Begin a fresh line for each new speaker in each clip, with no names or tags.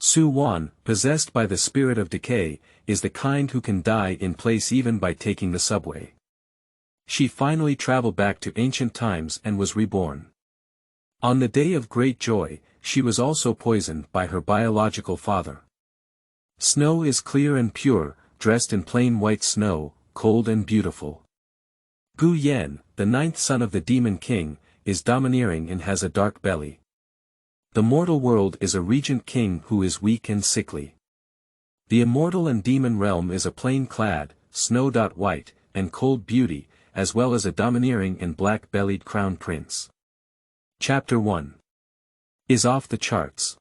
Su-wan, possessed by the spirit of decay, is the kind who can die in place even by taking the subway. She finally traveled back to ancient times and was reborn. On the day of great joy, she was also poisoned by her biological father. Snow is clear and pure, dressed in plain white snow, cold and beautiful. Gu Yan, the ninth son of the demon king, is domineering and has a dark belly. The mortal world is a regent king who is weak and sickly. The immortal and demon realm is a plain clad, snow-white, and cold beauty, as well as a domineering and black-bellied crown prince. Chapter 1 is off the charts.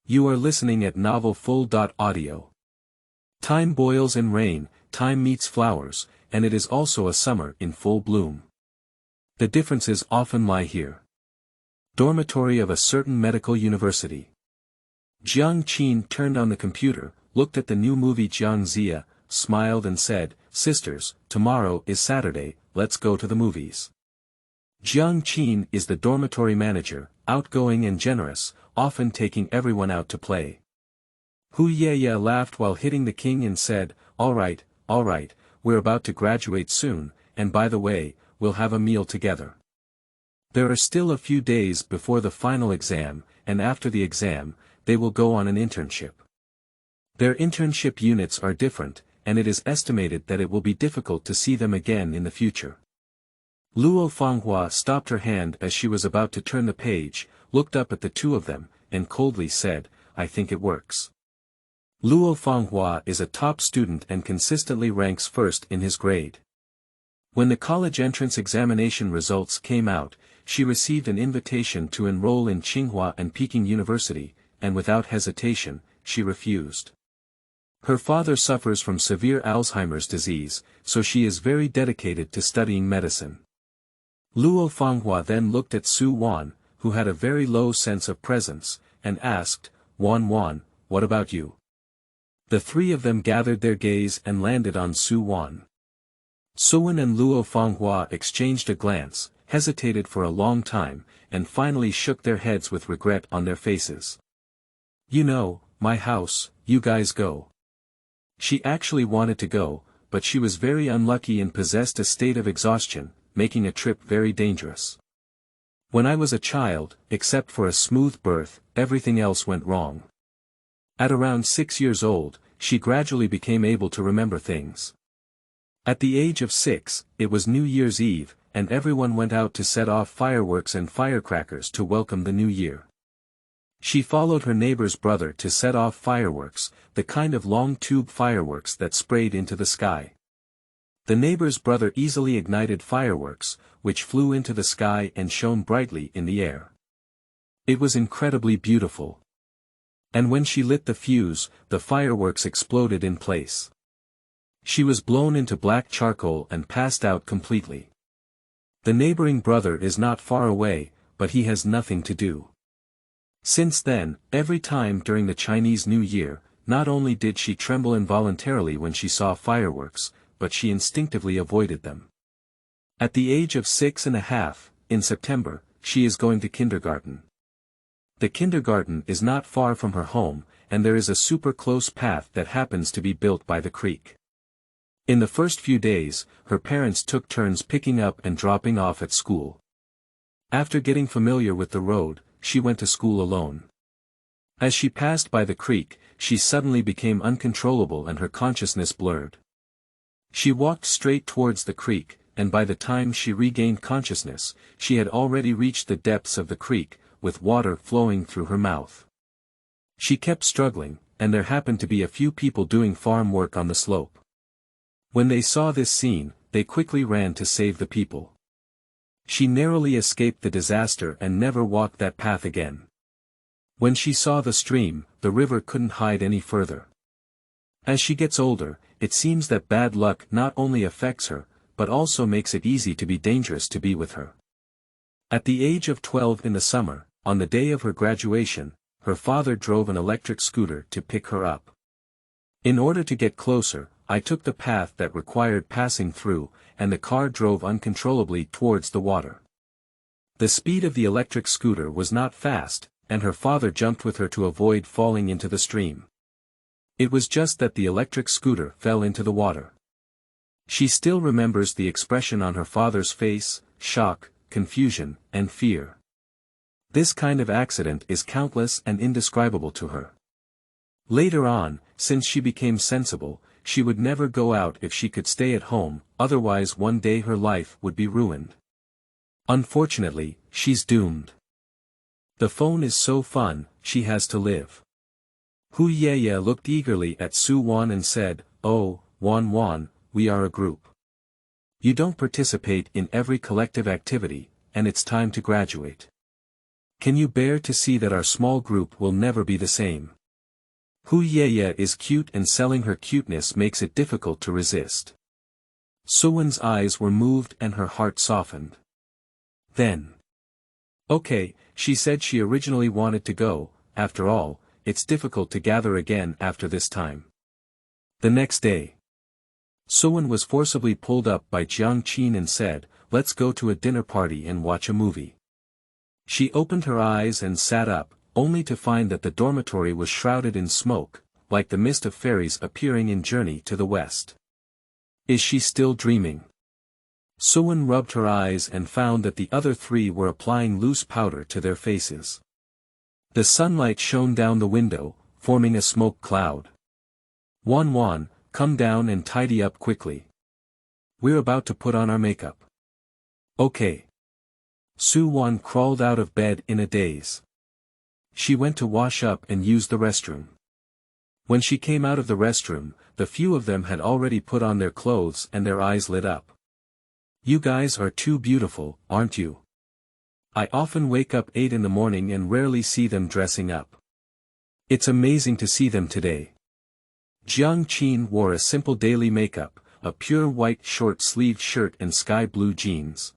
You are listening at novelfull.audio. Time boils in rain, time meets flowers, and it is also a summer in full bloom. The differences often lie here. Dormitory of a certain medical university. Jiang Qin turned on the computer, looked at the new movie Jiang Zia, smiled and said, "Sisters, tomorrow is Saturday, let's go to the movies." Jiang Qin is the dormitory manager, outgoing and generous, often taking everyone out to play. Hu Ye laughed while hitting the king and said, all right, we're about to graduate soon, and by the way, we'll have a meal together. There are still a few days before the final exam, and after the exam, they will go on an internship. Their internship units are different, and it is estimated that it will be difficult to see them again in the future. Luo Fanghua stopped her hand as she was about to turn the page, looked up at the two of them, and coldly said, "I think it works." Luo Fanghua is a top student and consistently ranks first in his grade. When the college entrance examination results came out, she received an invitation to enroll in Tsinghua and Peking University, and without hesitation, she refused. Her father suffers from severe Alzheimer's disease, so she is very dedicated to studying medicine. Luo Fanghua then looked at Su Wan, who had a very low sense of presence, and asked, "Wan, what about you?" The three of them gathered their gaze and landed on Su Wan. Suwan and Luo Fanghua exchanged a glance, hesitated for a long time, and finally shook their heads with regret on their faces. "You know, my house, you guys go." She actually wanted to go, but she was very unlucky and possessed a state of exhaustion, making a trip very dangerous. "When I was a child, except for a smooth birth, everything else went wrong." At around 6 years old, she gradually became able to remember things. At the age of 6, it was New Year's Eve, and everyone went out to set off fireworks and firecrackers to welcome the new year. She followed her neighbor's brother to set off fireworks, the kind of long tube fireworks that sprayed into the sky. The neighbor's brother easily ignited fireworks, which flew into the sky and shone brightly in the air. It was incredibly beautiful. And when she lit the fuse, the fireworks exploded in place. She was blown into black charcoal and passed out completely. The neighboring brother is not far away, but he has nothing to do. Since then, every time during the Chinese New Year, not only did she tremble involuntarily when she saw fireworks, but she instinctively avoided them. At the age of 6.5, in September, she is going to kindergarten. The kindergarten is not far from her home, and there is a super close path that happens to be built by the creek. In the first few days, her parents took turns picking up and dropping off at school. After getting familiar with the road, she went to school alone. As she passed by the creek, she suddenly became uncontrollable and her consciousness blurred. She walked straight towards the creek, and by the time she regained consciousness, she had already reached the depths of the creek, with water flowing through her mouth. She kept struggling, and there happened to be a few people doing farm work on the slope. When they saw this scene, they quickly ran to save the people. She narrowly escaped the disaster and never walked that path again. When she saw the stream, the river couldn't hide any further. As she gets older, it seems that bad luck not only affects her, but also makes it easy to be dangerous to be with her. At the age of 12 in the summer, on the day of her graduation, her father drove an electric scooter to pick her up. In order to get closer, I took the path that required passing through, and the car drove uncontrollably towards the water. The speed of the electric scooter was not fast, and her father jumped with her to avoid falling into the stream. It was just that the electric scooter fell into the water. She still remembers the expression on her father's face: shock, confusion, and fear. This kind of accident is countless and indescribable to her. Later on, since she became sensible, she would never go out if she could stay at home, otherwise one day her life would be ruined. Unfortunately, she's doomed. The phone is so fun, she has to live. Hu Yeye looked eagerly at Su Wan and said, "Oh, Wan Wan, we are a group. You don't participate in every collective activity, and it's time to graduate. Can you bear to see that our small group will never be the same?" Hu Yeye is cute, and selling her cuteness makes it difficult to resist. Suwon's eyes were moved and her heart softened. Then, "Okay," she said. She originally wanted to go. After all, it's difficult to gather again after this time. The next day, Suwon was forcibly pulled up by Jiang Qin and said, "Let's go to a dinner party and watch a movie." She opened her eyes and sat up, only to find that the dormitory was shrouded in smoke, like the mist of fairies appearing in Journey to the West. Is she still dreaming? Suwon rubbed her eyes and found that the other three were applying loose powder to their faces. The sunlight shone down the window, forming a smoke cloud. "Wan Wan, come down and tidy up quickly. We're about to put on our makeup." "Okay." Su Wan crawled out of bed in a daze. She went to wash up and use the restroom. When she came out of the restroom, the few of them had already put on their clothes and their eyes lit up. "You guys are too beautiful, aren't you? I often wake up 8 in the morning and rarely see them dressing up. It's amazing to see them today." Jiang Qin wore a simple daily makeup, a pure white short-sleeved shirt and sky-blue jeans.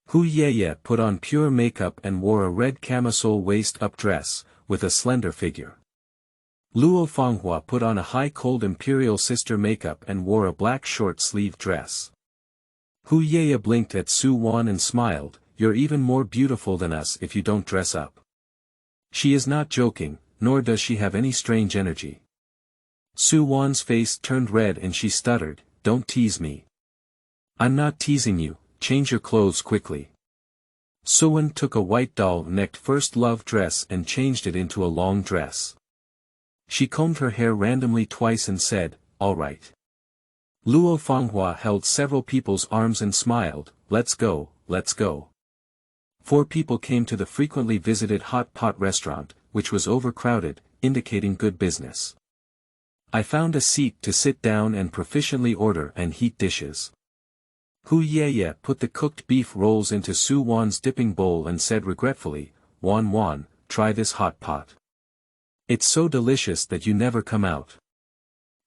Hu Yeye put on pure makeup and wore a red camisole waist-up dress, with a slender figure. Luo Fanghua put on a high-cold imperial sister makeup and wore a black short-sleeved dress. Hu Yeye blinked at Su Wan and smiled, "You're even more beautiful than us if you don't dress up." She is not joking, nor does she have any strange energy. Su Wan's face turned red and she stuttered, "Don't tease me." "I'm not teasing you, change your clothes quickly." Suwon took a white doll-necked first love dress and changed it into a long dress. She combed her hair randomly twice and said, "All right." Luo Fanghua held several people's arms and smiled, "Let's go, let's go." 4 people came to the frequently visited hot pot restaurant, which was overcrowded, indicating good business. I found a seat to sit down and proficiently order and heat dishes. Hu Yeye put the cooked beef rolls into Su Wan's dipping bowl and said regretfully, "Wan Wan, try this hot pot. It's so delicious that you never come out.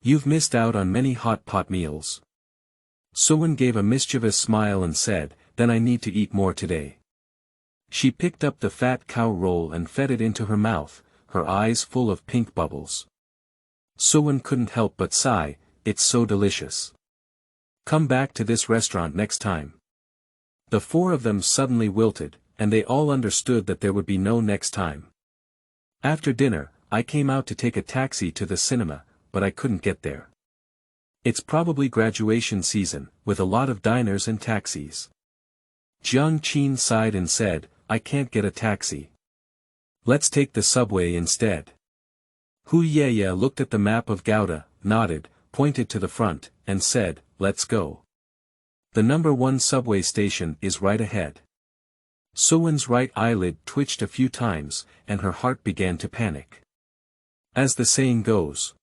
You've missed out on many hot pot meals." Suwon gave a mischievous smile and said, "Then I need to eat more today." She picked up the fat cow roll and fed it into her mouth, her eyes full of pink bubbles. Suwon couldn't help but sigh, "It's so delicious. Come back to this restaurant next time." The 4 of them suddenly wilted, and they all understood that there would be no next time. After dinner, I came out to take a taxi to the cinema, but I couldn't get there. It's probably graduation season, with a lot of diners and taxis. Jiang Qin sighed and said, "I can't get a taxi. Let's take the subway instead." Hu Yeye looked at the map of Gouda, nodded, pointed to the front, and said, "Let's go. The number 1 subway station is right ahead." Suwon's right eyelid twitched a few times, and her heart began to panic. As the saying goes,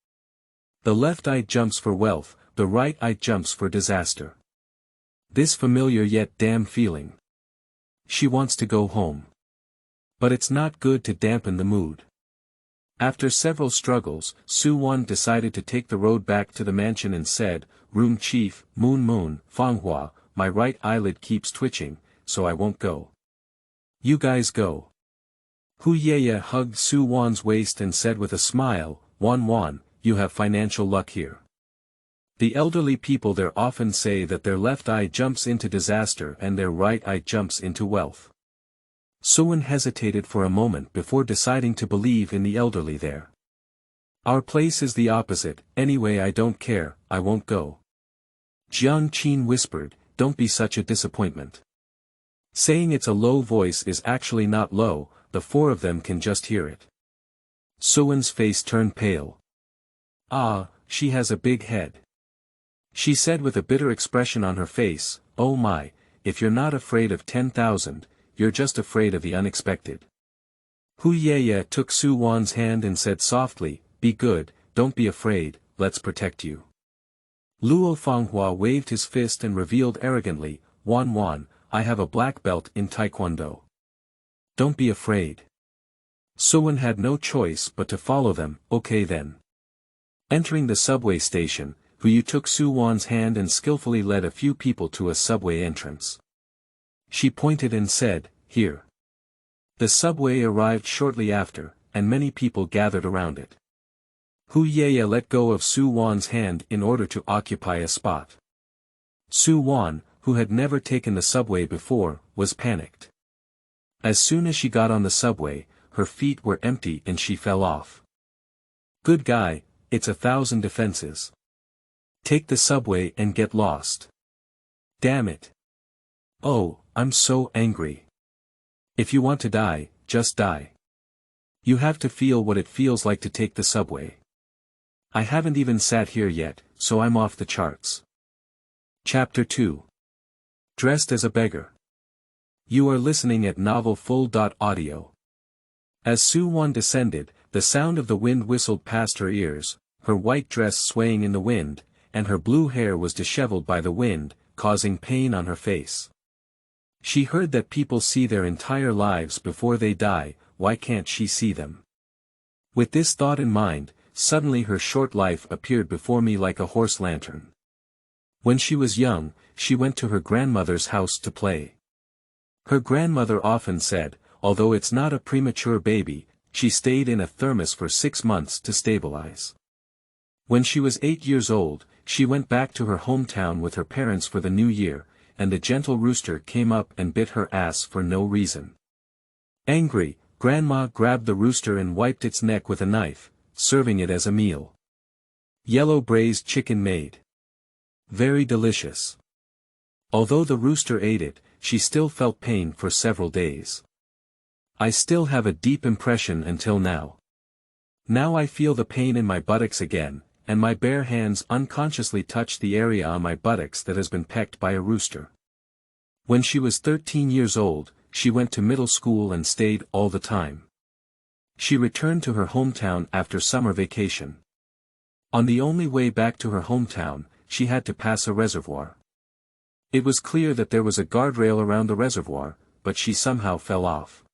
the left eye jumps for wealth, the right eye jumps for disaster. This familiar yet damn feeling. She wants to go home. But it's not good to dampen the mood. After several struggles, Su Wan decided to take the road back to the mansion and said, "Room chief, Moon, Fanghua, my right eyelid keeps twitching, so I won't go. You guys go." Hu Yeye hugged Su Wan's waist and said with a smile, "Wan Wan, you have financial luck here. The elderly people there often say that their left eye jumps into disaster and their right eye jumps into wealth. Suwon hesitated for a moment before deciding to believe in the elderly there. Our place is the opposite, anyway I don't care, I won't go. Jiang Qin whispered, don't be such a disappointment. Saying it's a low voice is actually not low, the four of them can just hear it. Suwon's face turned pale. Ah, she has a big head. She said with a bitter expression on her face, oh my, if you're not afraid of 10,000, you're just afraid of the unexpected. Hu Yeye took Suwon's hand and said softly, be good, don't be afraid, let's protect you. Luo Fanghua waved his fist and revealed arrogantly, Wan Wan, I have a black belt in Taekwondo. Don't be afraid. Suwon had no choice but to follow them, okay then. Entering the subway station, Hu Yu took Suwon's hand and skillfully led a few people to a subway entrance. She pointed and said, here. The subway arrived shortly after, and many people gathered around it. Hu Yeye let go of Suwon's hand in order to occupy a spot. Suwon, who had never taken the subway before, was panicked. As soon as she got on the subway, her feet were empty and she fell off. Good guy, it's 1,000 defenses. Take the subway and get lost. Damn it. Oh, I'm so angry. If you want to die, just die. You have to feel what it feels like to take the subway. I haven't even sat here yet, so I'm off the charts. Chapter 2. Dressed as a beggar. You are listening at novelfull.audio. As Suwon descended, the sound of the wind whistled past her ears, her white dress swaying in the wind, and her blue hair was disheveled by the wind, causing pain on her face. She heard that people see their entire lives before they die, why can't she see them? With this thought in mind, suddenly her short life appeared before me like a horse lantern. When she was young, she went to her grandmother's house to play. Her grandmother often said, although it's not a premature baby, she stayed in a thermos for 6 months to stabilize. When she was 8 years old, she went back to her hometown with her parents for the new year, and the gentle rooster came up and bit her ass for no reason. Angry, Grandma grabbed the rooster and wiped its neck with a knife, serving it as a meal. Yellow braised chicken made. Very delicious. Although the rooster ate it, she still felt pain for several days. I still have a deep impression until now. Now I feel the pain in my buttocks again, and my bare hands unconsciously touch the area on my buttocks that has been pecked by a rooster. When she was 13 years old, she went to middle school and stayed all the time. She returned to her hometown after summer vacation. On the only way back to her hometown, she had to pass a reservoir. It was clear that there was a guardrail around the reservoir, but she somehow fell off.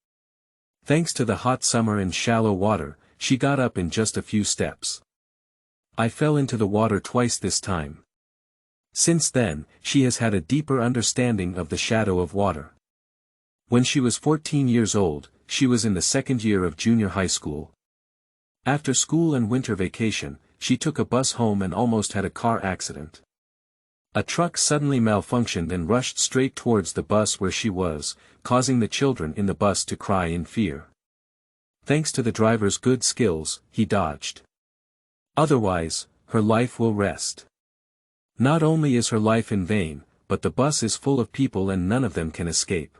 Thanks to the hot summer and shallow water, she got up in just a few steps. I fell into the water twice this time. Since then, she has had a deeper understanding of the shadow of water. When she was 14 years old, she was in the second year of junior high school. After school and winter vacation, she took a bus home and almost had a car accident. A truck suddenly malfunctioned and rushed straight towards the bus where she was, causing the children in the bus to cry in fear. Thanks to the driver's good skills, he dodged. Otherwise, her life will rest. Not only is her life in vain, but the bus is full of people and none of them can escape.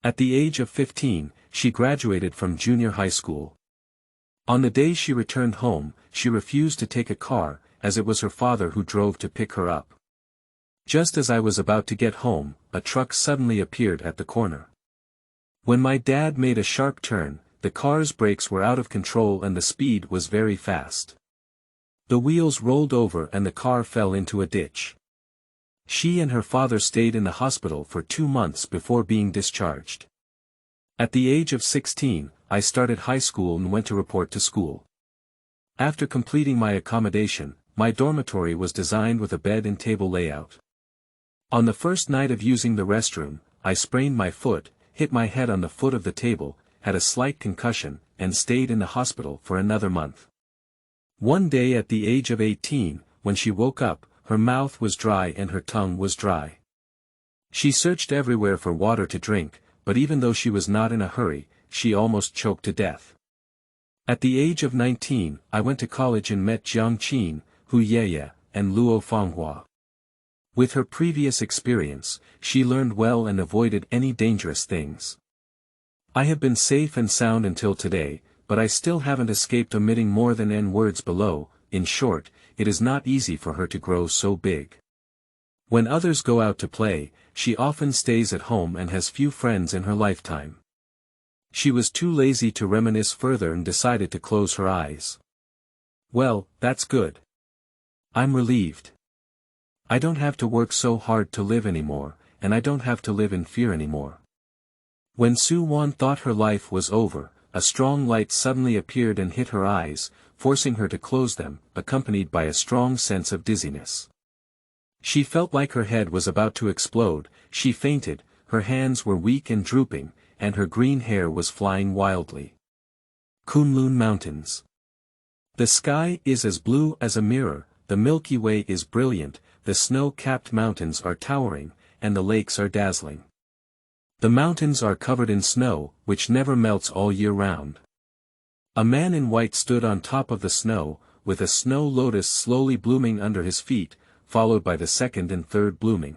At the age of 15, she graduated from junior high school. On the day she returned home, she refused to take a car, as it was her father who drove to pick her up. Just as I was about to get home, a truck suddenly appeared at the corner. When my dad made a sharp turn, the car's brakes were out of control and the speed was very fast. The wheels rolled over and the car fell into a ditch. She and her father stayed in the hospital for 2 months before being discharged. At the age of 16, I started high school and went to report to school. After completing my accommodation, my dormitory was designed with a bed and table layout. On the first night of using the restroom, I sprained my foot, hit my head on the foot of the table, had a slight concussion, and stayed in the hospital for another month. One day at the age of 18, when she woke up, her mouth was dry and her tongue was dry. She searched everywhere for water to drink, but even though she was not in a hurry, she almost choked to death. At the age of 19, I went to college and met Jiang Qin, Hu Yeye, and Luo Fenghua. With her previous experience, she learned well and avoided any dangerous things. I have been safe and sound until today, but I still haven't escaped omitting more than N words below. In short, it is not easy for her to grow so big. When others go out to play, she often stays at home and has few friends in her lifetime. She was too lazy to reminisce further and decided to close her eyes. Well, that's good. I'm relieved. I don't have to work so hard to live anymore, and I don't have to live in fear anymore. When Su Wan thought her life was over, a strong light suddenly appeared and hit her eyes, forcing her to close them, accompanied by a strong sense of dizziness. She felt like her head was about to explode. She fainted, her hands were weak and drooping, and her green hair was flying wildly. Kunlun Mountains. The sky is as blue as a mirror, the Milky Way is brilliant, the snow-capped mountains are towering, and the lakes are dazzling. The mountains are covered in snow, which never melts all year round. A man in white stood on top of the snow, with a snow lotus slowly blooming under his feet, followed by the second and third blooming.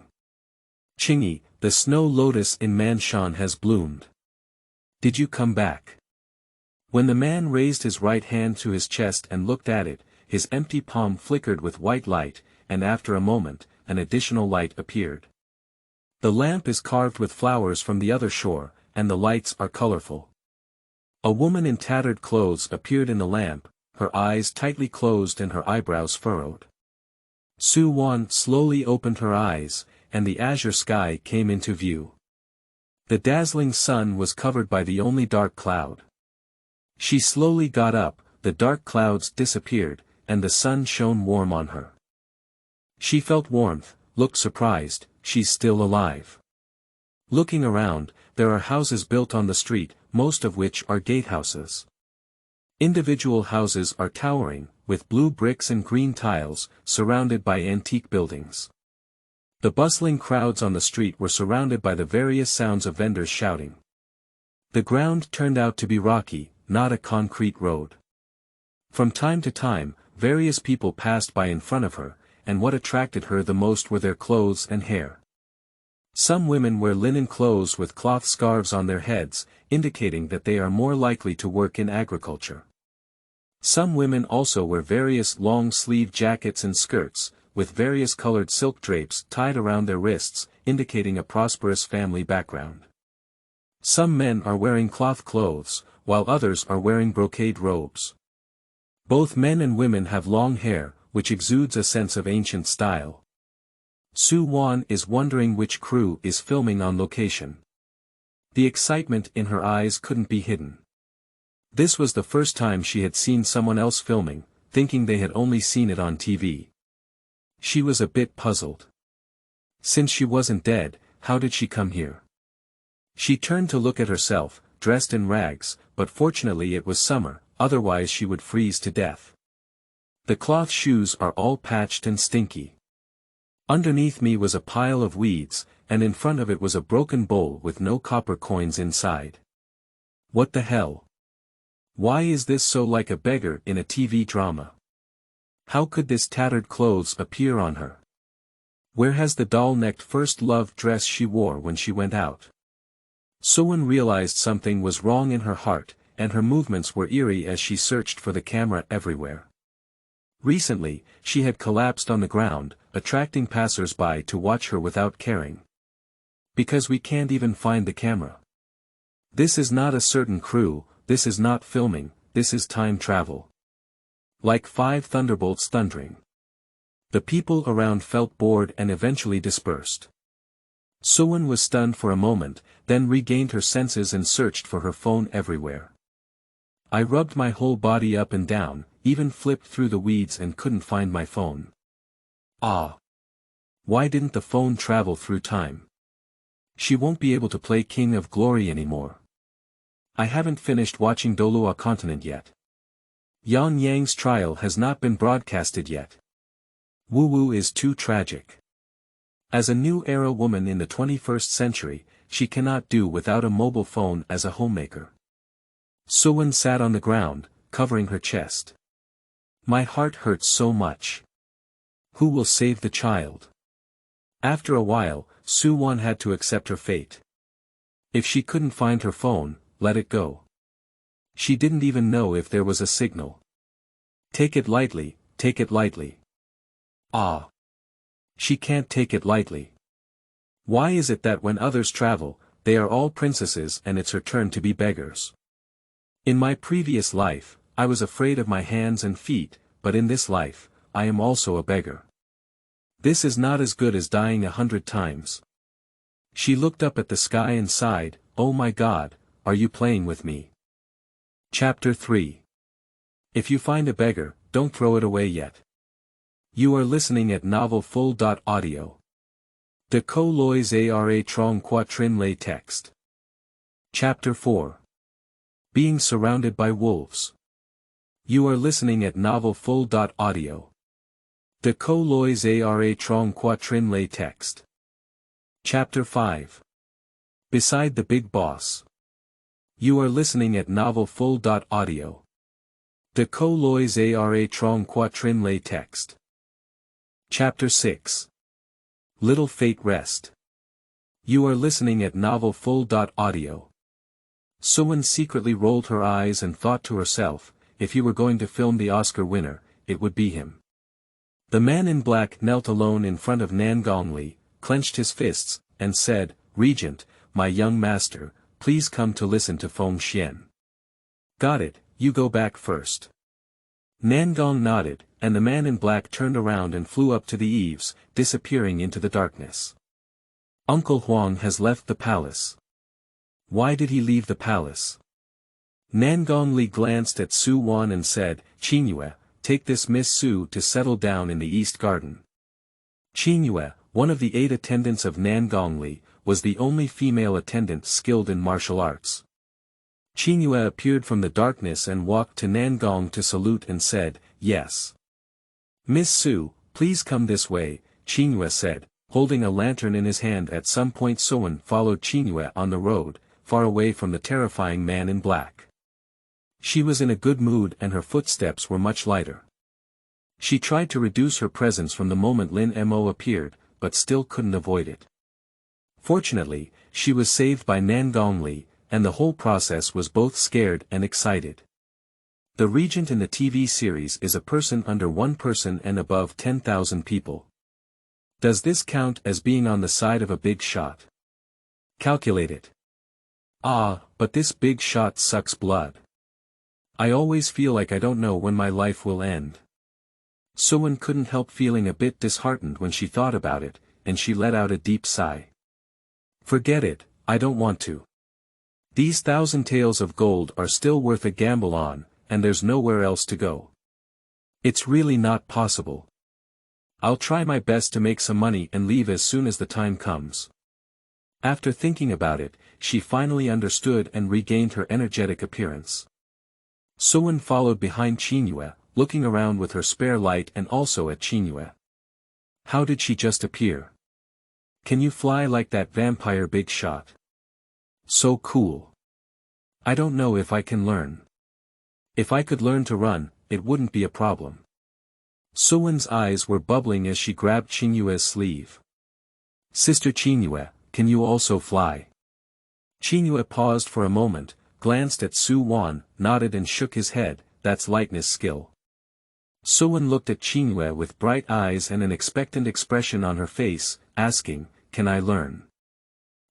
Qingyi, the snow lotus in Manshan has bloomed. Did you come back? When the man raised his right hand to his chest and looked at it, his empty palm flickered with white light, and after a moment, an additional light appeared. The lamp is carved with flowers from the other shore, and the lights are colorful. A woman in tattered clothes appeared in the lamp, her eyes tightly closed and her eyebrows furrowed. Su Wan slowly opened her eyes, and the azure sky came into view. The dazzling sun was covered by the only dark cloud. She slowly got up, the dark clouds disappeared, and the sun shone warm on her. She felt warmth, looked surprised. She's still alive. Looking around, there are houses built on the street, most of which are gatehouses. Individual houses are towering, with blue bricks and green tiles, surrounded by antique buildings. The bustling crowds on the street were surrounded by the various sounds of vendors shouting. The ground turned out to be rocky, not a concrete road. From time to time, various people passed by in front of her, and what attracted her the most were their clothes and hair. Some women wear linen clothes with cloth scarves on their heads, indicating that they are more likely to work in agriculture. Some women also wear various long-sleeve jackets and skirts, with various colored silk drapes tied around their wrists, indicating a prosperous family background. Some men are wearing cloth clothes, while others are wearing brocade robes. Both men and women have long hair, which exudes a sense of ancient style. Su Wan is wondering which crew is filming on location. The excitement in her eyes couldn't be hidden. This was the first time she had seen someone else filming, thinking they had only seen it on TV. She was a bit puzzled. Since she wasn't dead, how did she come here? She turned to look at herself, dressed in rags, but fortunately it was summer, otherwise she would freeze to death. The cloth shoes are all patched and stinky. Underneath me was a pile of weeds, and in front of it was a broken bowl with no copper coins inside. What the hell? Why is this so like a beggar in a TV drama? How could this tattered clothes appear on her? Where has the doll-necked first love dress she wore when she went out? Suwon realized something was wrong in her heart, and her movements were eerie as she searched for the camera everywhere. Recently, she had collapsed on the ground, attracting passers-by to watch her without caring. Because we can't even find the camera. This is not a certain crew, this is not filming, this is time travel. Like 5 thunderbolts thundering. The people around felt bored and eventually dispersed. Suwon was stunned for a moment, then regained her senses and searched for her phone everywhere. I rubbed my whole body up and down, even flipped through the weeds and couldn't find my phone. Ah! Why didn't the phone travel through time? She won't be able to play King of Glory anymore. I haven't finished watching Dolua Continent yet. Yang Yang's trial has not been broadcasted yet. Wu Wu is too tragic. As a new era woman in the 21st century, she cannot do without a mobile phone as a homemaker. Suwon sat on the ground, covering her chest. My heart hurts so much. Who will save the child? After a while, Suwon had to accept her fate. If she couldn't find her phone, let it go. She didn't even know if there was a signal. Take it lightly, take it lightly. Ah. She can't take it lightly. Why is it that when others travel, they are all princesses and it's her turn to be beggars? In my previous life, I was afraid of my hands and feet, but in this life, I am also a beggar. This is not as good as dying 100 times. She looked up at the sky and sighed, oh my God, are you playing with me? Chapter 3. If you find a beggar, don't throw it away yet. You are listening at novel.Audio. Decay lois ara trong quatrin lay text. Chapter 4. Being surrounded by wolves. You are listening at novel.Audio. Decay lois ara trong quatrin lay text. Chapter 5. Beside the Big Boss. You are listening at novel.Audio. Decay lois ara trong quatrin lay text. Chapter 6. Little Fate Rest. You are listening at novel.Audio. Suwon secretly rolled her eyes and thought to herself, if you were going to film the Oscar winner, it would be him. The man in black knelt alone in front of Nangong, clenched his fists, and said, Regent, my young master, please come to listen to Feng Xian. Got it, you go back first. Nangong nodded, and the man in black turned around and flew up to the eaves, disappearing into the darkness. Uncle Huang has left the palace. Why did he leave the palace? Nangong glanced at Suwon and said, Qingyue, take this Miss Su to settle down in the East Garden. Qingyue, one of the 8 attendants of Nangong, was the only female attendant skilled in martial arts. Qingyue appeared from the darkness and walked to Nangong to salute and said, yes. Miss Su, please come this way, Qingyue said, holding a lantern in his hand. At some point Suwon followed Qingyue on the road, far away from the terrifying man in black. She was in a good mood and her footsteps were much lighter. She tried to reduce her presence from the moment Lin Mo appeared, but still couldn't avoid it. Fortunately, she was saved by Nangong, and the whole process was both scared and excited. The regent in the TV series is a person under 1 person and above 10,000 people. Does this count as being on the side of a big shot? Calculate it. Ah, but this big shot sucks blood. I always feel like I don't know when my life will end. Suwon couldn't help feeling a bit disheartened when she thought about it, and she let out a deep sigh. Forget it, I don't want to. These 1,000 taels of gold are still worth a gamble on, and there's nowhere else to go. It's really not possible. I'll try my best to make some money and leave as soon as the time comes. After thinking about it, she finally understood and regained her energetic appearance. Suwon followed behind Qingyue, looking around with her spare light and also at Qingyue. How did she just appear? Can you fly like that vampire big shot? So cool. I don't know if I can learn. If I could learn to run, it wouldn't be a problem. Suwon's eyes were bubbling as she grabbed Qingyue's sleeve. Sister Qingyue, can you also fly? Qingyue paused for a moment, glanced at Suwon, nodded and shook his head, that's lightness skill. Suwon looked at Qingyue with bright eyes and an expectant expression on her face, asking, can I learn?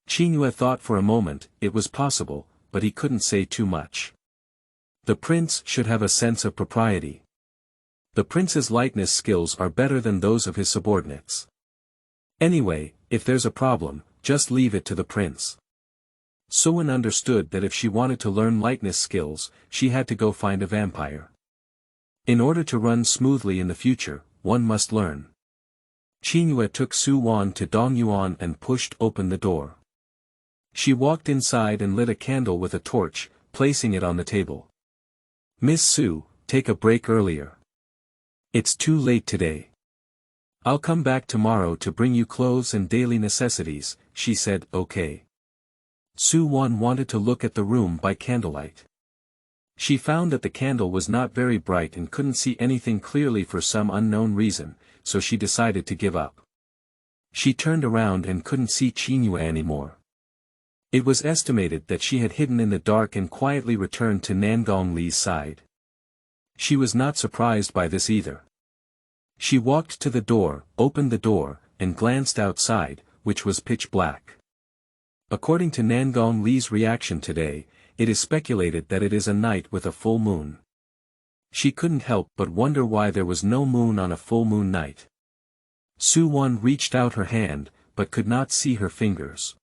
Qingyue thought for a moment, it was possible, but he couldn't say too much. The prince should have a sense of propriety. The prince's lightness skills are better than those of his subordinates. Anyway, if there's a problem, just leave it to the prince. Suwon understood that if she wanted to learn lightness skills, she had to go find a vampire. In order to run smoothly in the future, one must learn. Qingyue took Suwon to Dongyuan and pushed open the door. She walked inside and lit a candle with a torch, placing it on the table. Miss Su, take a break earlier. It's too late today. I'll come back tomorrow to bring you clothes and daily necessities, she said, okay. Su-won wanted to look at the room by candlelight. She found that the candle was not very bright and couldn't see anything clearly for some unknown reason, so she decided to give up. She turned around and couldn't see Chinua anymore. It was estimated that she had hidden in the dark and quietly returned to Nangong Li's side. She was not surprised by this either. She walked to the door, opened the door, and glanced outside, which was pitch black. According to Nangong Li's reaction today, it is speculated that it is a night with a full moon. She couldn't help but wonder why there was no moon on a full moon night. Su-won reached out her hand, but could not see her fingers.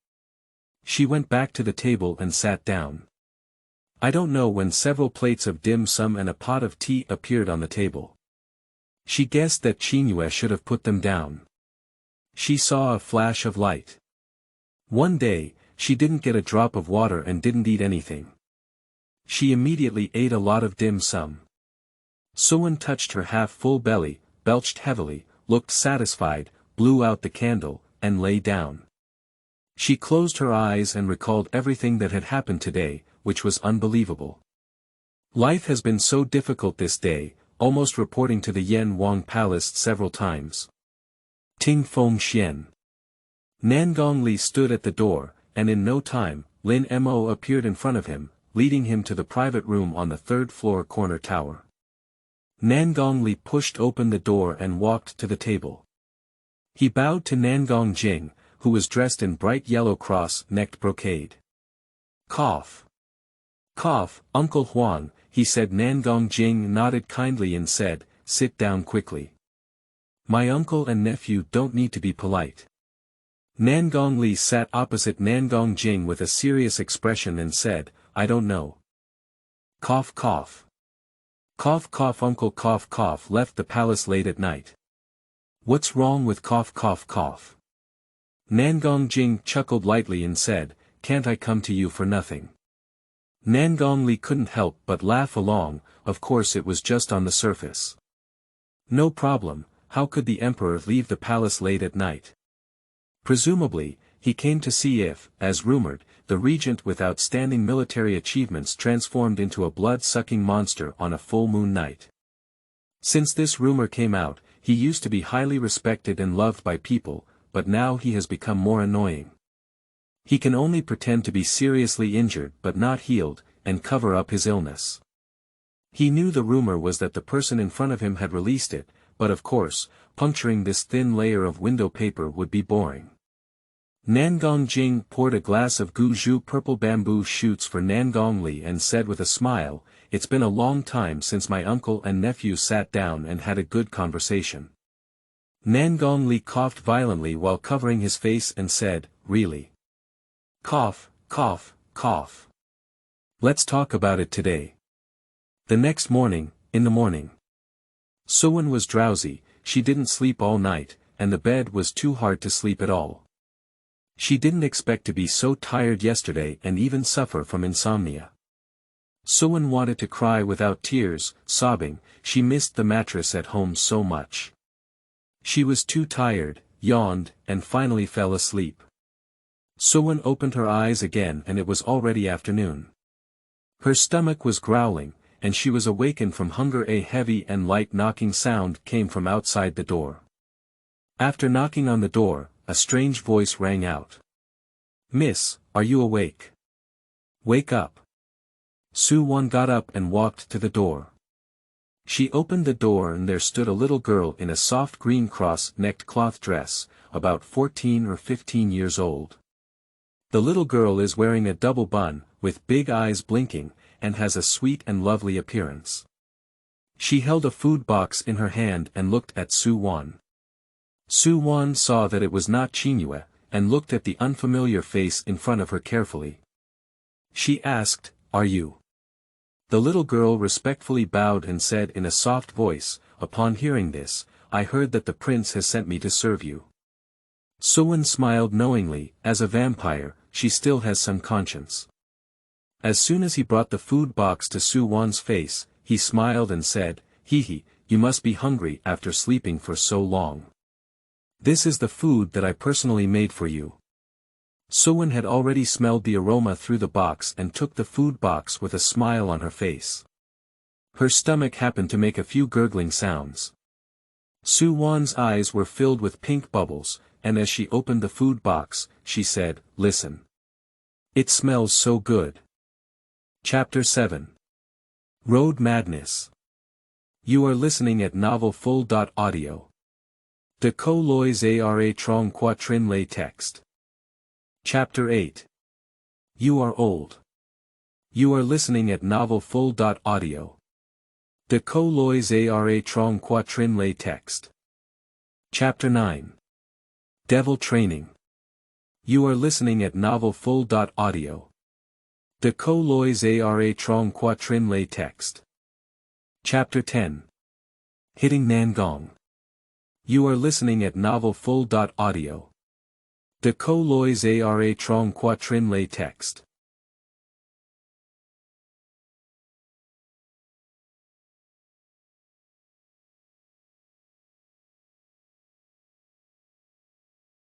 She went back to the table and sat down. I don't know when several plates of dim sum and a pot of tea appeared on the table. She guessed that Chinua should have put them down. She saw a flash of light. One day, she didn't get a drop of water and didn't eat anything. She immediately ate a lot of dim sum. Someone touched her half-full belly, belched heavily, looked satisfied, blew out the candle, and lay down. She closed her eyes and recalled everything that had happened today, which was unbelievable. Life has been so difficult this day, almost reporting to the Yen Wang Palace several times. Ting Feng Xian. Nangong Li stood at the door, and in no time, Lin Mo appeared in front of him, leading him to the private room on the third-floor corner tower. Nangong Li pushed open the door and walked to the table. He bowed to Nangong Jing, who was dressed in bright yellow cross-necked brocade. Cough. Cough, Uncle Huang, he said. Nangong Jing nodded kindly and said, sit down quickly. My uncle and nephew don't need to be polite. Nangong Li sat opposite Nangong Jing with a serious expression and said, I don't know. Cough cough. Cough cough. Uncle cough cough left the palace late at night. What's wrong with cough cough cough? Nangong Jing chuckled lightly and said, can't I come to you for nothing? Nangong Li couldn't help but laugh along, of course it was just on the surface. No problem, how could the emperor leave the palace late at night? Presumably, he came to see if, as rumored, the regent with outstanding military achievements transformed into a blood-sucking monster on a full moon night. Since this rumor came out, he used to be highly respected and loved by people, but now he has become more annoying. He can only pretend to be seriously injured but not healed, and cover up his illness. He knew the rumor was that the person in front of him had released it, but of course, puncturing this thin layer of window paper would be boring. Nangong Jing poured a glass of Gu purple bamboo shoots for Nangong Li and said with a smile, it's been a long time since my uncle and nephew sat down and had a good conversation. Nangong Li coughed violently while covering his face and said, really? Cough, cough, cough. Let's talk about it today. The next morning, in the morning. Sowen was drowsy, she didn't sleep all night, and the bed was too hard to sleep at all. She didn't expect to be so tired yesterday and even suffer from insomnia. Sowen wanted to cry without tears, sobbing, she missed the mattress at home so much. She was too tired, yawned, and finally fell asleep. Sowen opened her eyes again and it was already afternoon. Her stomach was growling, and she was awakened from hunger. A heavy and light knocking sound came from outside the door. After knocking on the door, a strange voice rang out. Miss, are you awake? Wake up. Su-won got up and walked to the door. She opened the door and there stood a little girl in a soft green cross-necked cloth dress, about 14 or 15 years old. The little girl is wearing a double bun, with big eyes blinking, and has a sweet and lovely appearance. She held a food box in her hand and looked at Su-won. Su-won saw that it was not Chinua, and looked at the unfamiliar face in front of her carefully. She asked, are you? The little girl respectfully bowed and said in a soft voice, upon hearing this, I heard that the prince has sent me to serve you. Sowen smiled knowingly, as a vampire, she still has some conscience. As soon as he brought the food box to Su-won's face, he smiled and said, hee, you must be hungry after sleeping for so long. This is the food that I personally made for you. Suwon had already smelled the aroma through the box and took the food box with a smile on her face. Her stomach happened to make a few gurgling sounds. Suwon's eyes were filled with pink bubbles, and as she opened the food box, she said, "Listen. It smells so good." Chapter 7. Road Madness. You are listening at novel.Audio. De co lois ara trong quatrin lay text. Chapter 8. You are old. You are listening at novel.Audio. De co lois ara trong quatrin lay text. Chapter 9. Devil Training. You are listening at novel.Audio. De co lois ara trong quatrin lay text. Chapter 10. Hitting Nangong. You are listening at novel.Audio. De co lois ara trong quatrin lay text.